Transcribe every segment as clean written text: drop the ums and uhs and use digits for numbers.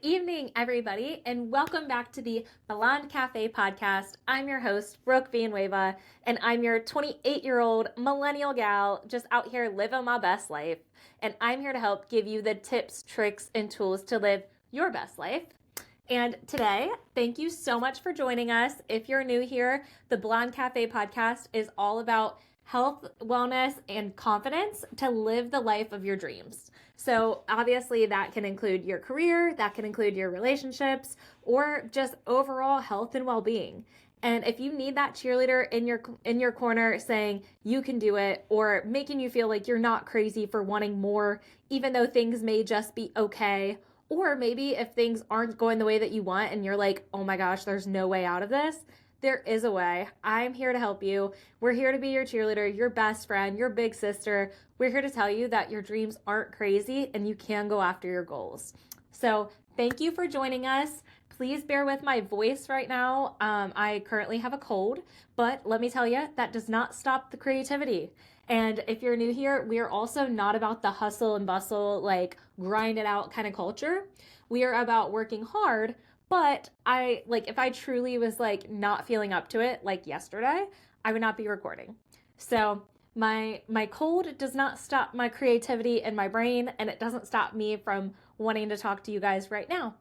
evening, everybody, and welcome back to the Blonde Café Podcast. I'm your host, Brooke Villanueva, and I'm your 28-year-old millennial gal just out here living my best life. And I'm here to help give you the tips, tricks, and tools to live your best life. And today, thank you so much for joining us. If you're new here, the Blonde Café Podcast is all about health, wellness, and confidence to live the life of your dreams. So obviously that can include your career, that can include your relationships, or just overall health and well-being. And if you need that cheerleader in your corner saying you can do it, or making you feel like you're not crazy for wanting more, even though things may just be okay, or maybe if things aren't going the way that you want and you're like, oh my gosh, there's no way out of this, there is a way. I'm here to help you. We're here to be your cheerleader, your best friend, your big sister. We're here to tell you that your dreams aren't crazy and you can go after your goals. So thank you for joining us. Please bear with my voice right now. I currently have a cold, but let me tell you, that does not stop the creativity. And if you're new here, we are also not about the hustle and bustle, like grind it out kind of culture. We are about working hard. But if I truly was not feeling up to it, like yesterday, I would not be recording. So my cold does not stop my creativity in my brain, and it doesn't stop me from wanting to talk to you guys right now.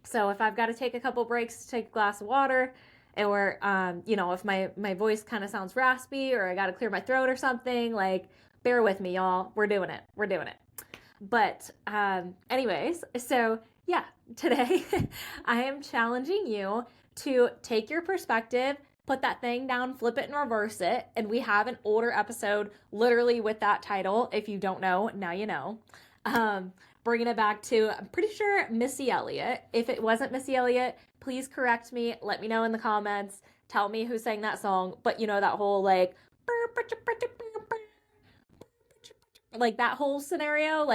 So if I've got to take a couple breaks to take a glass of water, or if my voice kind of sounds raspy, or I got to clear my throat or something, bear with me, y'all. We're doing it. But anyways, so yeah, today I am challenging you to take your perspective, put that thing down, flip it and reverse it. And we have an older episode literally with that title. If you don't know, now you know. Bringing it back to, I'm pretty sure, Missy Elliott. If it wasn't Missy Elliott, please correct me. Let me know in the comments. Tell me who sang that song. But you know, that whole that whole scenario,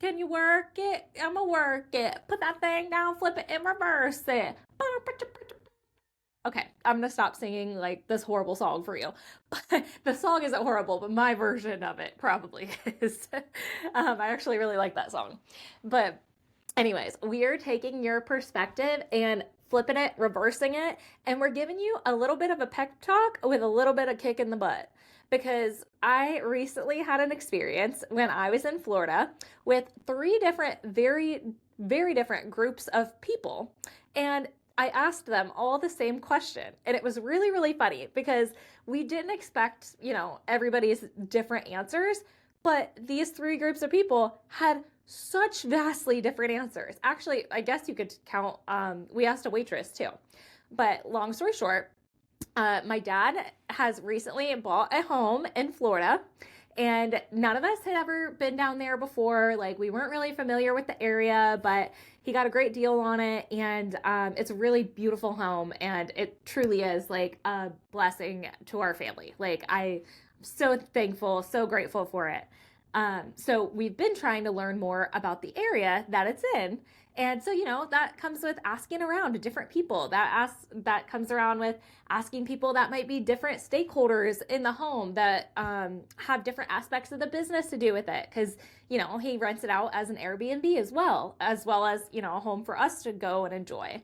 can you work it? I'ma work it. Put that thing down, flip it, and reverse it. Okay, I'm gonna stop singing this horrible song for you. The song isn't horrible, but my version of it probably is. I actually really like that song. But anyways, we are taking your perspective and flipping it, reversing it, and we're giving you a little bit of a pep talk with a little bit of kick in the butt. Because I recently had an experience when I was in Florida with 3 different, very, very different groups of people. And I asked them all the same question. And it was really, really funny because we didn't expect, everybody's different answers. But these 3 groups of people had such vastly different answers. Actually, I guess you could count, we asked a waitress too. But long story short, my dad has recently bought a home in Florida, and none of us had ever been down there before. We weren't really familiar with the area, but he got a great deal on it, and it's a really beautiful home, and it truly is a blessing to our family. I'm so thankful, so grateful for it. So we've been trying to learn more about the area that it's in. And so, that comes with asking around to different people. That comes around with asking people that might be different stakeholders in the home that have different aspects of the business to do with it. Because, he rents it out as an Airbnb as well as, a home for us to go and enjoy.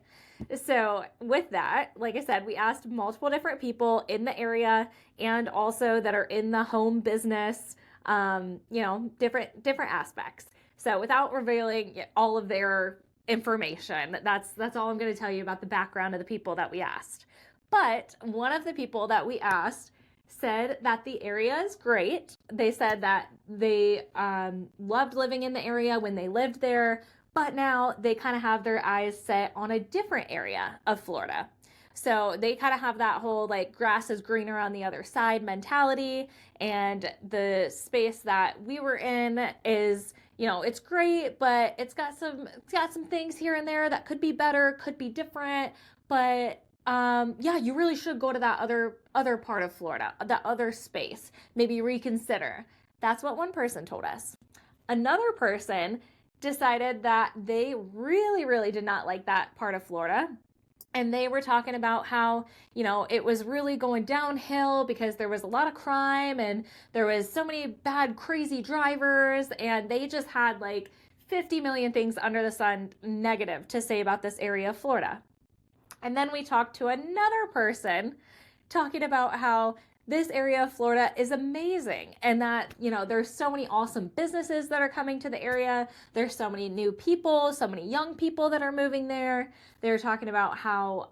So with that, like I said, we asked multiple different people in the area and also that are in the home business, different aspects. So without revealing all of their information, that's all I'm going to tell you about the background of the people that we asked. But one of the people that we asked said that the area is great. They said that they loved living in the area when they lived there, but now they kind of have their eyes set on a different area of Florida. So they kind of have that whole grass is greener on the other side mentality, and the space that we were in is, it's great, but it's got some things here and there that could be better, could be different, but you really should go to that other part of Florida, that other space, maybe reconsider. That's what one person told us. Another person decided that they really, really did not like that part of Florida. And they were talking about how, it was really going downhill because there was a lot of crime and there was so many bad, crazy drivers, and they just had 50 million things under the sun negative to say about this area of Florida. And then we talked to another person talking about how this area of Florida is amazing and that, there's so many awesome businesses that are coming to the area. There's so many new people, so many young people that are moving there. They're talking about how,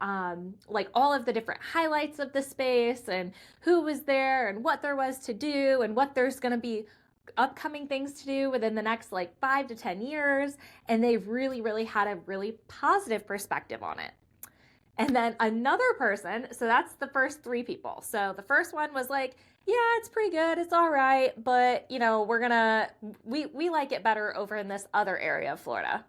all of the different highlights of the space and who was there and what there was to do and what there's going to be upcoming things to do within the next 5 to 10 years. And they've really, really had a really positive perspective on it. And then another person, so that's the first 3 people. So the first one was like, yeah, it's pretty good. It's all right. But, we like it better over in this other area of Florida.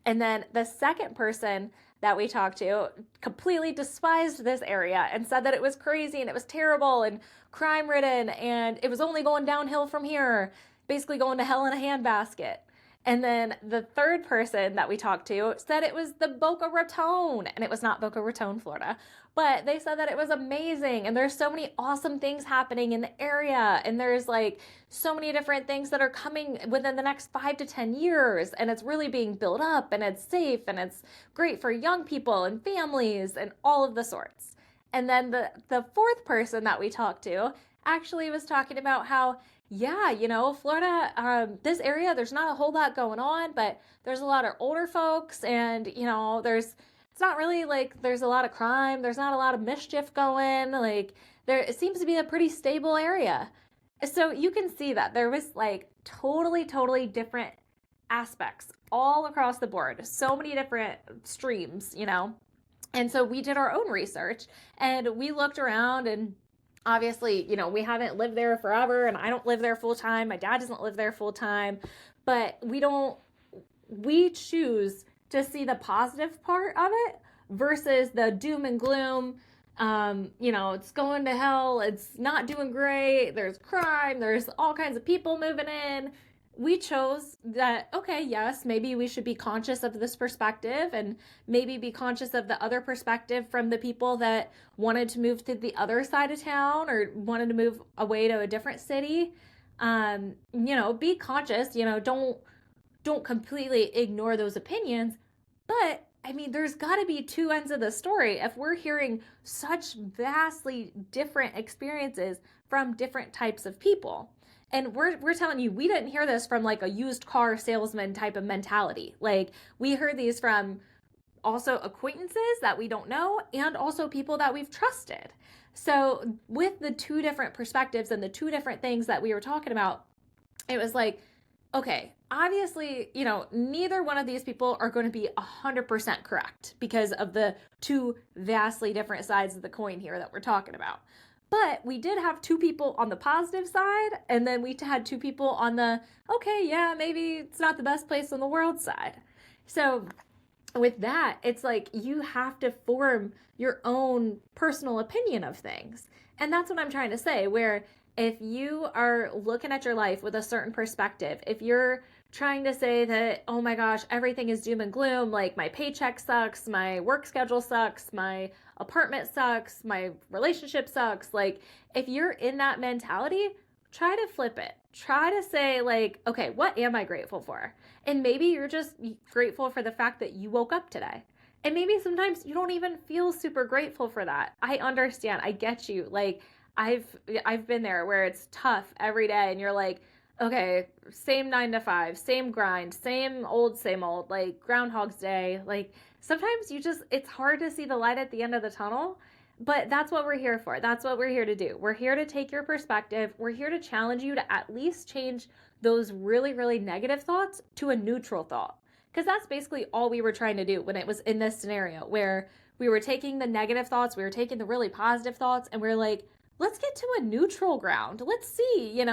And then the second person that we talked to completely despised this area and said that it was crazy and it was terrible and crime ridden and it was only going downhill from here, basically going to hell in a handbasket. And then the third person that we talked to said it was the Boca Raton, and it was not Boca Raton, Florida, but they said that it was amazing. And there's so many awesome things happening in the area. And there's so many different things that are coming within the next 5 to 10 years. And it's really being built up and it's safe and it's great for young people and families and all of the sorts. And then the fourth person that we talked to actually was talking about how, yeah, Florida, this area, there's not a whole lot going on, but there's a lot of older folks and, it's not really there's a lot of crime. There's not a lot of mischief going. It seems to be a pretty stable area. So you can see that there was totally, totally different aspects all across the board. So many different streams, And so we did our own research and we looked around and obviously, we haven't lived there forever and I don't live there full time. My dad doesn't live there full time, but we choose to see the positive part of it versus the doom and gloom. It's going to hell. It's not doing great. There's crime. There's all kinds of people moving in. We chose that, okay, yes, maybe we should be conscious of this perspective and maybe be conscious of the other perspective from the people that wanted to move to the other side of town or wanted to move away to a different city. Be conscious, don't completely ignore those opinions. But there's got to be 2 ends of the story. If we're hearing such vastly different experiences from different types of people. And we're telling you, we didn't hear this from a used car salesman type of mentality. We heard these from also acquaintances that we don't know and also people that we've trusted. So with the 2 different perspectives and the 2 different things that we were talking about, it was okay, obviously, neither one of these people are going to be 100% correct because of the 2 vastly different sides of the coin here that we're talking about. But we did have 2 people on the positive side, and then we had 2 people on the, okay, yeah, maybe it's not the best place in the world side. So with that, it's you have to form your own personal opinion of things. And that's what I'm trying to say, where if you are looking at your life with a certain perspective, if you're trying to say that, oh my gosh, everything is doom and gloom, my paycheck sucks, my work schedule sucks, my apartment sucks, my relationship sucks. If you're in that mentality, try to flip it. Try to say okay, what am I grateful for? And maybe you're just grateful for the fact that you woke up today. And maybe sometimes you don't even feel super grateful for that. I understand. I get you. I've been there where it's tough every day and you're okay, same 9 to 5, same grind, same old, Groundhog's Day. Sometimes it's hard to see the light at the end of the tunnel, but that's what we're here for. That's what we're here to do. We're here to take your perspective. We're here to challenge you to at least change those really, really negative thoughts to a neutral thought. Because that's basically all we were trying to do when it was in this scenario where we were taking the negative thoughts, we were taking the really positive thoughts, and we're let's get to a neutral ground. Let's see,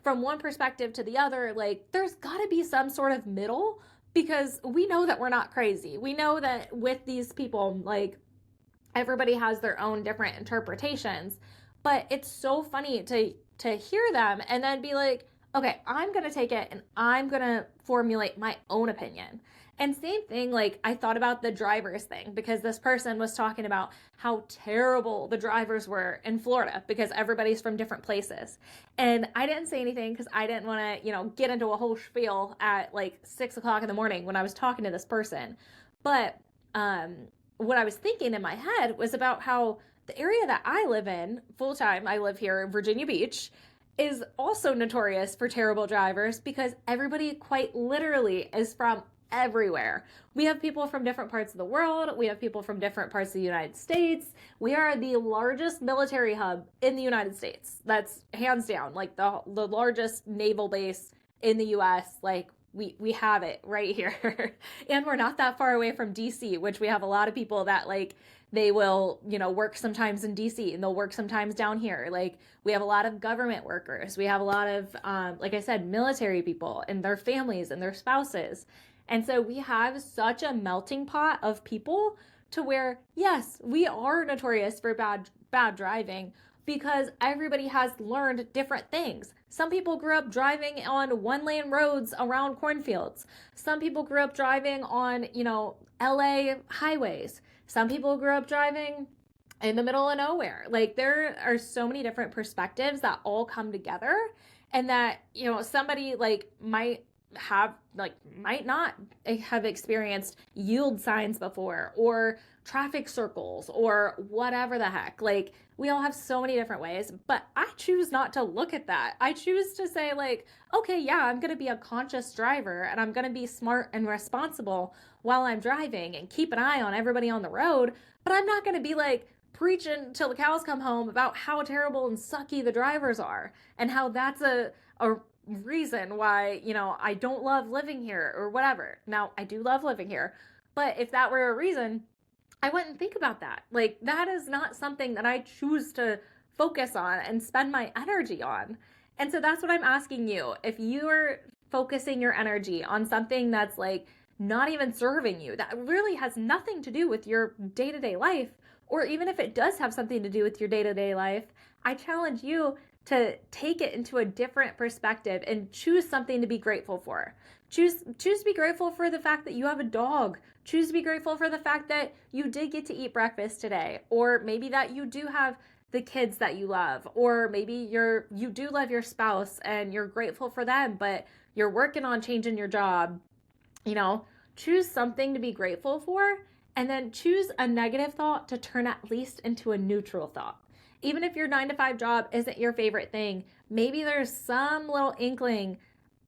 from one perspective to the other, there's got to be some sort of middle because we know that we're not crazy. We know that with these people, everybody has their own different interpretations, but it's so funny to hear them and then be okay, I'm going to take it and I'm going to formulate my own opinion. And same thing, like I thought about the drivers thing because this person was talking about how terrible the drivers were in Florida because everybody's from different places. And I didn't say anything because I didn't want to, get into a whole spiel at like 6 o'clock in the morning when I was talking to this person. But what I was thinking in my head was about how the area that I live in full time, I live here in Virginia Beach, is also notorious for terrible drivers because everybody quite literally is from everywhere. We have people from different parts of the world. We have people from different parts of the United States. We are the largest military hub in the United States. That's hands down, like the largest naval base in the US. Like we have it right here. And we're not that far away from DC, which we have a lot of people that like they will, work sometimes in DC and they'll work sometimes down here. Like we have a lot of government workers. We have a lot of, like I said, military people and their families and their spouses. And so we have such a melting pot of people to where, yes, we are notorious for bad driving because everybody has learned different things. Some people grew up driving on one-lane roads around cornfields. Some people grew up driving on, LA highways. Some people grew up driving in the middle of nowhere. Like there are so many different perspectives that all come together and that, somebody like might not have experienced yield signs before or traffic circles or whatever the heck. Like we all have so many different ways, but I choose not to look at that. I choose to say like, okay, yeah, I'm going to be a conscious driver and I'm going to be smart and responsible while I'm driving and keep an eye on everybody on the road, but I'm not going to be like preaching till the cows come home about how terrible and sucky the drivers are and how that's a reason why, I don't love living here or whatever. Now, I do love living here, but if that were a reason, I wouldn't think about that. Like, that is not something that I choose to focus on and spend my energy on. And so that's what I'm asking you. If you're focusing your energy on something that's like not even serving you, that really has nothing to do with your day-to-day life, or even if it does have something to do with your day-to-day life, I challenge you to take it into a different perspective and choose something to be grateful for. Choose to be grateful for the fact that you have a dog. Choose to be grateful for the fact that you did get to eat breakfast today, or maybe that you do have the kids that you love, or maybe you do love your spouse and you're grateful for them, but you're working on changing your job. Choose something to be grateful for, and then choose a negative thought to turn at least into a neutral thought. Even if your 9-to-5 job isn't your favorite thing, maybe there's some little inkling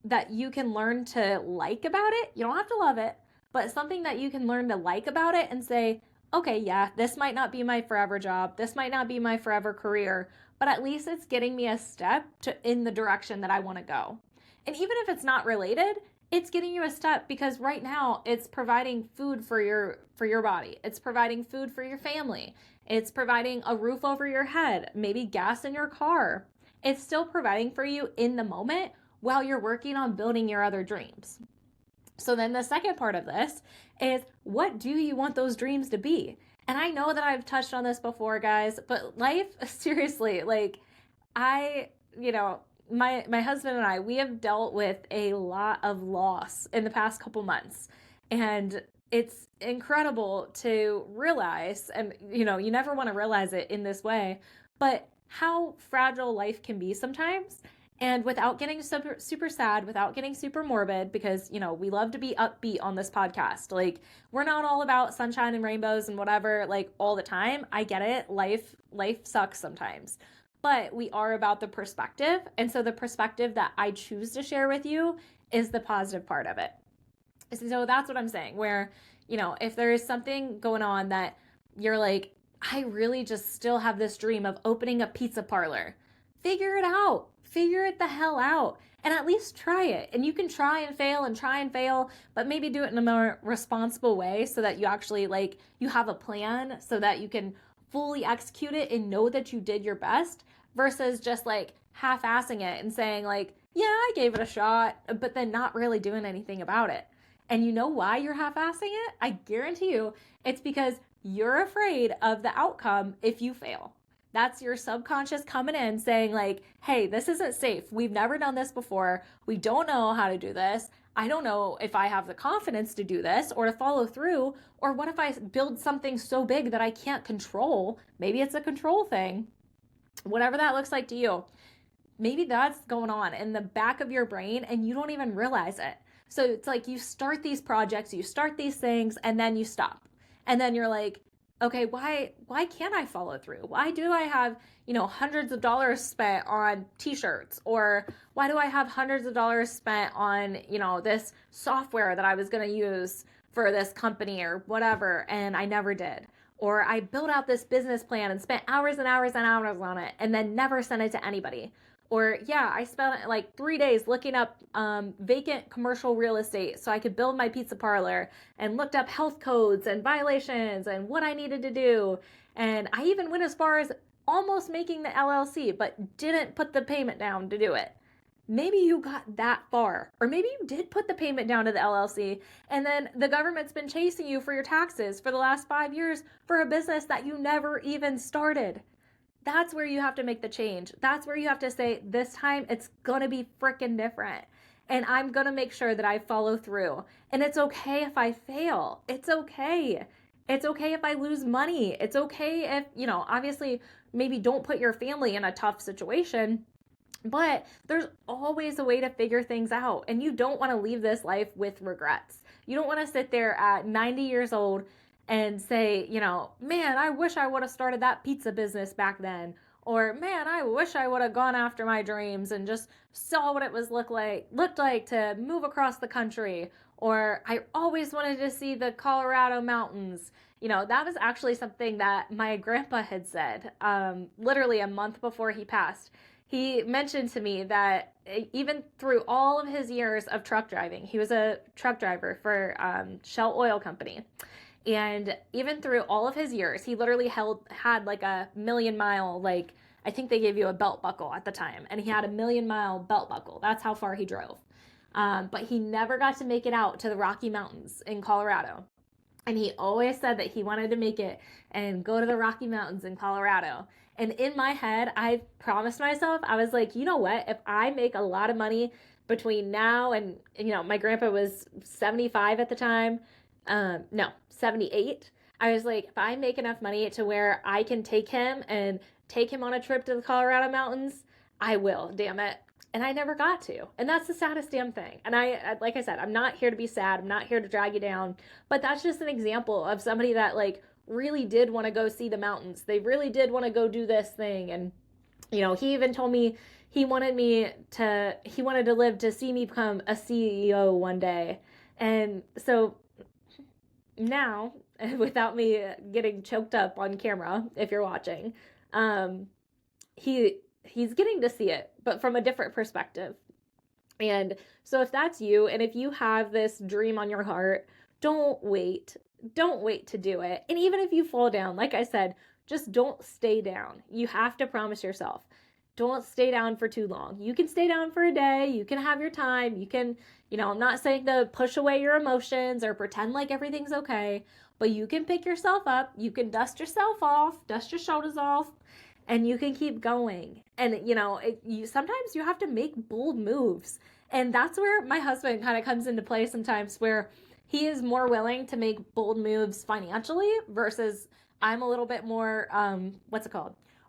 that you can learn to like about it. You don't have to love it, but something that you can learn to like about it and say, okay, yeah, this might not be my forever job. This might not be my forever career, but at least it's getting me a step in the direction that I want to go. And even if it's not related, it's getting you a step because right now it's providing food for your body. It's providing food for your family. It's providing a roof over your head, maybe gas in your car. It's still providing for you in the moment while you're working on building your other dreams. So then the second part of this is, what do you want those dreams to be? And I know that I've touched on this before, guys, but life, seriously, like my husband and I, we have dealt with a lot of loss in the past couple months. And it's incredible to realize, and you never want to realize it in this way, but how fragile life can be sometimes. And without getting super, super sad, without getting super morbid, because, we love to be upbeat on this podcast. Like, we're not all about sunshine and rainbows and whatever, like, all the time. I get it. Life sucks sometimes. But we are about the perspective. And so the perspective that I choose to share with you is the positive part of it. So that's what I'm saying, where, if there is something going on that you're like, I really just still have this dream of opening a pizza parlor, figure it out. Figure it the hell out and at least try it. And you can try and fail, but maybe do it in a more responsible way so that you actually you have a plan so that you can fully execute it and know that you did your best versus just half-assing it and saying yeah, I gave it a shot, but then not really doing anything about it. And you know why you're half-assing it? I guarantee you it's because you're afraid of the outcome if you fail. That's your subconscious coming in saying hey, this isn't safe. We've never done this before. We don't know how to do this. I don't know if I have the confidence to do this or to follow through, or what if I build something so big that I can't control? Maybe it's a control thing. Whatever that looks like to you. Maybe that's going on in the back of your brain and you don't even realize it. So it's like you start these projects, you start these things, and then you stop. And then you're like, okay, why can't I follow through? Why do I have, hundreds of dollars spent on t-shirts? Or why do I have hundreds of dollars spent on, this software that I was going to use for this company or whatever, and I never did? Or I built out this business plan and spent hours and hours and hours on it and then never sent it to anybody. Or yeah, I spent like 3 days looking up vacant commercial real estate so I could build my pizza parlor, and looked up health codes and violations and what I needed to do. And I even went as far as almost making the LLC, but didn't put the payment down to do it. Maybe you got that far, or maybe you did put the payment down to the LLC, and then the government's been chasing you for your taxes for the last 5 years for a business that you never even started. That's where you have to make the change. That's where you have to say, this time it's going to be freaking different. And I'm going to make sure that I follow through. And it's okay if I fail. It's okay. It's okay if I lose money. It's okay if, obviously maybe don't put your family in a tough situation. But there's always a way to figure things out. And you don't want to leave this life with regrets. You don't want to sit there at 90 years old and say, man, I wish I would have started that pizza business back then. Or, man, I wish I would have gone after my dreams and just saw what it looked like to move across the country. Or I always wanted to see the Colorado mountains. That was actually something that my grandpa had said literally a month before he passed. He mentioned to me that even through all of his years of truck driving, he was a truck driver for Shell Oil Company. And even through all of his years, he literally had like a 1,000,000-mile, I think they gave you a belt buckle at the time. And he had a 1,000,000-mile belt buckle. That's how far he drove. But he never got to make it out to the Rocky Mountains in Colorado. And he always said that he wanted to make it and go to the Rocky Mountains in Colorado. And in my head, I promised myself, I was like, you know what? If I make a lot of money between now and, my grandpa was 75 at the time. No, 78. I was like, if I make enough money to where I can take him on a trip to the Colorado mountains, I will, damn it. And I never got to. And that's the saddest damn thing. And like I said, I'm not here to be sad. I'm not here to drag you down. But that's just an example of somebody that really did want to go see the mountains. They really did want to go do this thing. And, he even told me he wanted to live to see me become a CEO one day. And so now, without me getting choked up on camera, if you're watching, he's getting to see it, but from a different perspective. And so if that's you, and if you have this dream on your heart, don't wait to do it. And even if you fall down, like I said, just don't stay down. You have to promise yourself, don't stay down for too long. You can stay down for a day. You can have your time. You can, I'm not saying to push away your emotions or pretend like everything's okay, but you can pick yourself up. You can dust yourself off, dust your shoulders off, and you can keep going. And, sometimes you have to make bold moves. And that's where my husband kind of comes into play sometimes, where he is more willing to make bold moves financially versus I'm a little bit more,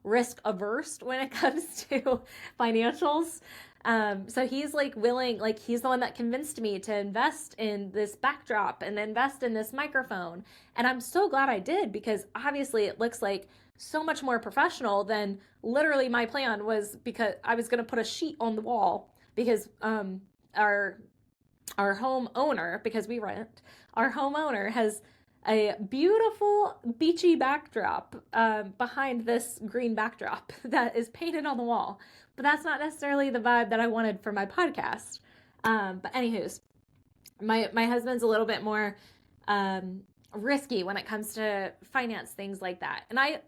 risk averse when it comes to financials. So he's willing, he's the one that convinced me to invest in this backdrop and invest in this microphone. And I'm so glad I did, because obviously it looks like so much more professional than literally my plan was, because I was going to put a sheet on the wall because our home owner, because we rent, our homeowner has a beautiful beachy backdrop behind this green backdrop that is painted on the wall. But that's not necessarily the vibe that I wanted for my podcast. But anywho's, my husband's a little bit more risky when it comes to finance things like that. And I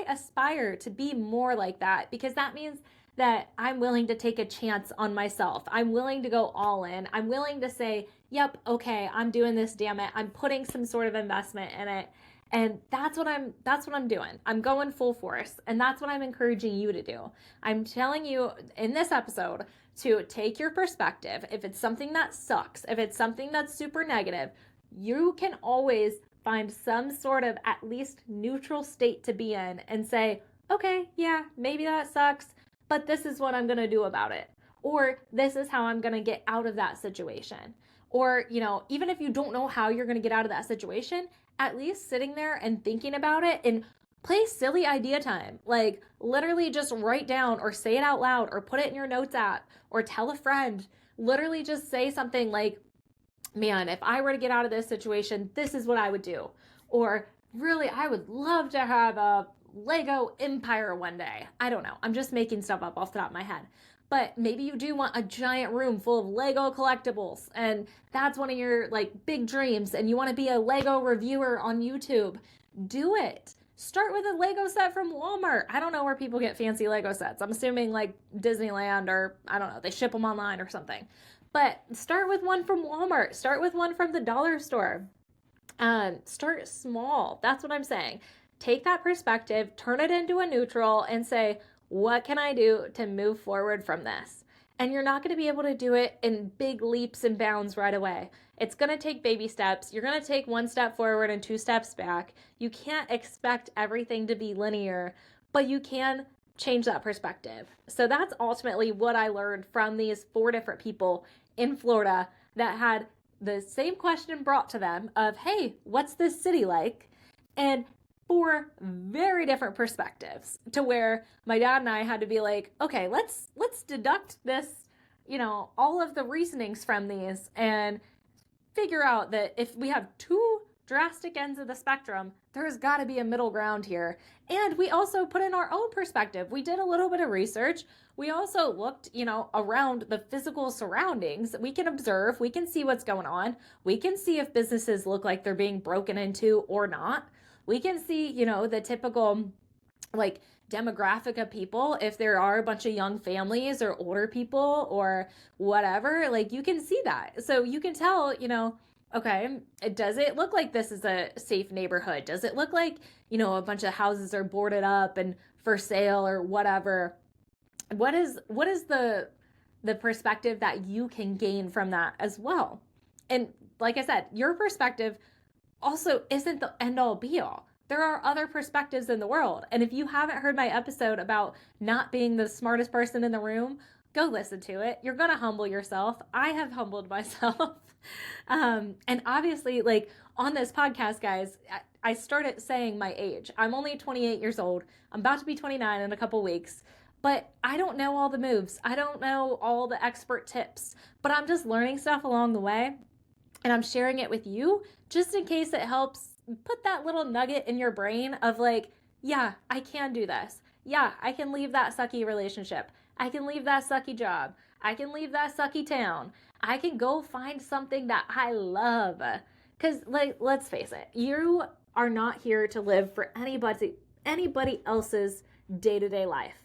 aspire to be more like that, because that means that I'm willing to take a chance on myself. I'm willing to go all in. I'm willing to say, yep, okay, I'm doing this, damn it. I'm putting some sort of investment in it. And that's what I'm doing. I'm going full force. And that's what I'm encouraging you to do. I'm telling you in this episode, to take your perspective. If it's something that sucks, if it's something that's super negative, you can always find some sort of at least neutral state to be in and say, okay, yeah, maybe that sucks, but this is what I'm going to do about it. Or this is how I'm going to get out of that situation. Or, even if you don't know how you're going to get out of that situation, at least sitting there and thinking about it and play silly idea time. Like literally just write down or say it out loud or put it in your notes app or tell a friend. Literally just say something like, man, if I were to get out of this situation, this is what I would do. Or really, I would love to have a Lego empire one day. I don't know. I'm just making stuff up off the top of my head. But maybe you do want a giant room full of Lego collectibles and that's one of your big dreams and you want to be a Lego reviewer on YouTube. Do it. Start with a Lego set from Walmart. I don't know where people get fancy Lego sets. I'm assuming Disneyland or I don't know, they ship them online or something. But start with one from Walmart. Start with one from the dollar store. Start small. That's what I'm saying. Take that perspective, turn it into a neutral and say, what can I do to move forward from this? And you're not going to be able to do it in big leaps and bounds right away. It's going to take baby steps. You're going to take one step forward and two steps back. You can't expect everything to be linear, but you can change that perspective. So that's ultimately what I learned from these 4 different people in Florida that had the same question brought to them of, hey, what's this city like? And 4 very different perspectives to where my dad and I had to be like, okay, let's deduct this, all of the reasonings from these and figure out that if we have 2 drastic ends of the spectrum, there's got to be a middle ground here. And we also put in our own perspective. We did a little bit of research. We also looked, around the physical surroundings. We can observe, we can see what's going on. We can see if businesses look like they're being broken into or not. We can see, the typical demographic of people. If there are a bunch of young families or older people or whatever, you can see that. So you can tell, okay, does it look like this is a safe neighborhood? Does it look like, a bunch of houses are boarded up and for sale or whatever? What is the perspective that you can gain from that as well? And like I said, your perspective also isn't the end all be all. There are other perspectives in the world. And if you haven't heard my episode about not being the smartest person in the room, go listen to it. You're going to humble yourself. I have humbled myself. And obviously, on this podcast, guys, I started saying my age. I'm only 28 years old. I'm about to be 29 in a couple weeks. But I don't know all the moves. I don't know all the expert tips. But I'm just learning stuff along the way. And I'm sharing it with you just in case it helps put that little nugget in your brain of yeah, I can do this. Yeah, I can leave that sucky relationship. I can leave that sucky job. I can leave that sucky town. I can go find something that I love. Because let's face it, you are not here to live for anybody else's day-to-day life.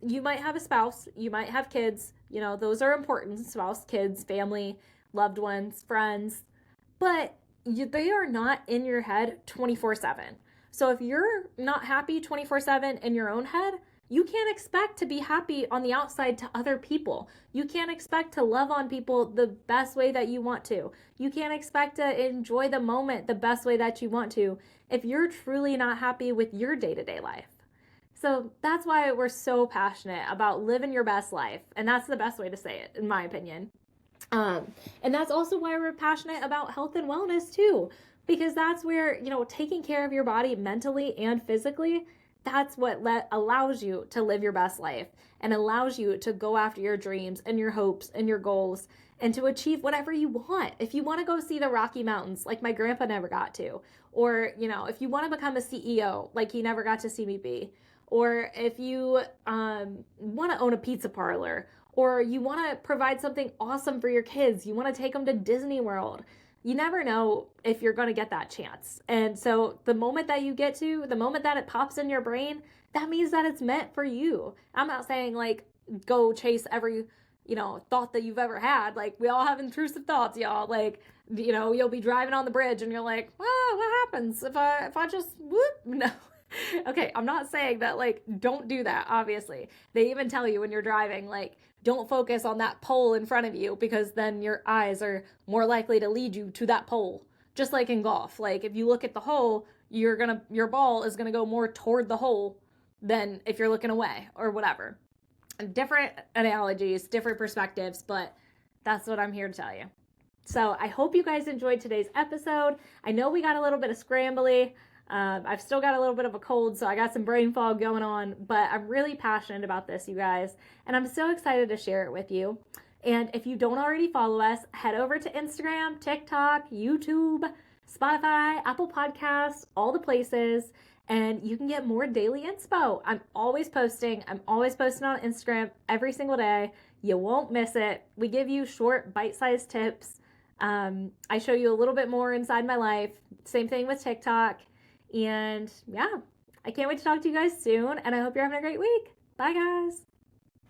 You might have a spouse, you might have kids, those are important, spouse, kids, family, loved ones, friends, but they are not in your head 24/7. So if you're not happy 24/7 in your own head, you can't expect to be happy on the outside to other people. You can't expect to love on people the best way that you want to. You can't expect to enjoy the moment the best way that you want to if you're truly not happy with your day-to-day life. So that's why we're so passionate about living your best life. And that's the best way to say it, in my opinion. And that's also why we're passionate about health and wellness too, because that's where, taking care of your body mentally and physically, that's what allows you to live your best life and allows you to go after your dreams and your hopes and your goals and to achieve whatever you want. If you want to go see the Rocky Mountains, like my grandpa never got to, or, if you want to become a CEO, like he never got to see me be, or if you want to own a pizza parlor, or you want to provide something awesome for your kids, you want to take them to Disney World, you never know if you're going to get that chance. And so the moment that you get to, the moment that it pops in your brain, that means that it's meant for you. I'm not saying go chase every, thought that you've ever had. We all have intrusive thoughts, y'all. You'll be driving on the bridge and you're like, well, what happens if I just whoop? No. Okay, I'm not saying that, don't do that, obviously. They even tell you when you're driving, don't focus on that pole in front of you, because then your eyes are more likely to lead you to that pole. Just like in golf, like if you look at the hole, your ball is gonna go more toward the hole than if you're looking away or whatever. Different analogies, different perspectives, but that's what I'm here to tell you. So I hope you guys enjoyed today's episode. I know we got a little bit of scrambly. I've still got a little bit of a cold, so I got some brain fog going on, but I'm really passionate about this, you guys, and I'm so excited to share it with you. And if you don't already follow us, head over to Instagram, TikTok, YouTube, Spotify, Apple Podcasts, all the places, and you can get more daily inspo. I'm always posting on Instagram every single day. You won't miss it. We give you short, bite-sized tips. I show you a little bit more inside my life. Same thing with TikTok. And yeah, I can't wait to talk to you guys soon, and I hope you're having a great week. Bye, guys.